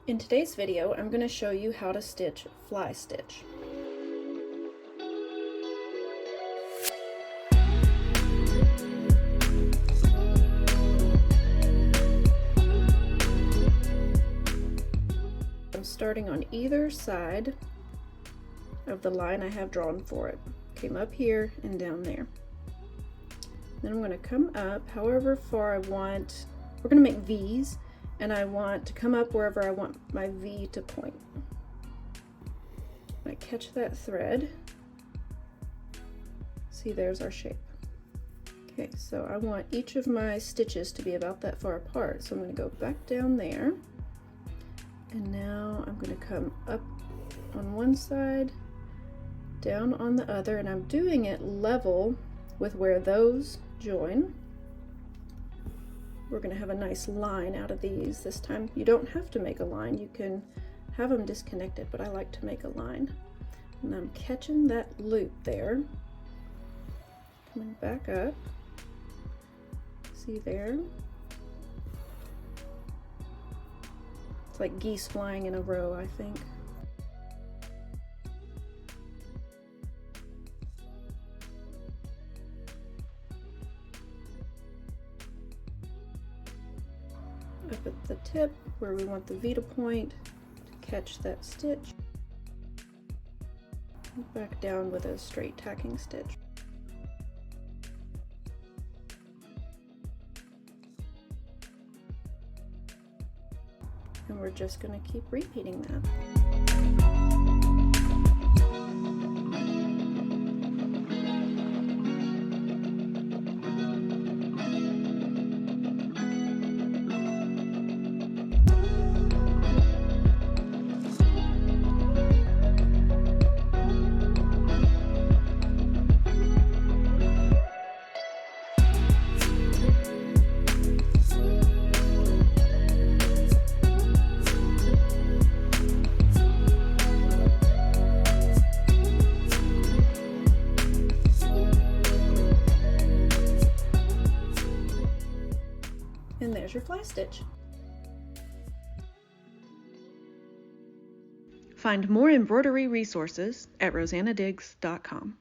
In today's video, I'm going to show you how to stitch fly stitch. I'm starting on either side of the line I have drawn for it. Came up here and down there. Then I'm going to come up however far I want. We're going to make V's. And I want to come up wherever I want my V to point. I catch that thread. See, there's our shape. Okay, so I want each of my stitches to be about that far apart. So I'm going to go back down there. And now I'm going to come up on one side, down on the other, and I'm doing it level with where those join. We're going to have a nice line out of these this time. You don't have to make a line, you can have them disconnected, but I like to make a line. And I'm catching that loop there, coming back up, see there? It's like geese flying in a row, I think. Up at the tip where we want the V to point to catch that stitch. Back down with a straight tacking stitch. And we're just going to keep repeating that. And there's your fly stitch. Find more embroidery resources at rosannadigs.com.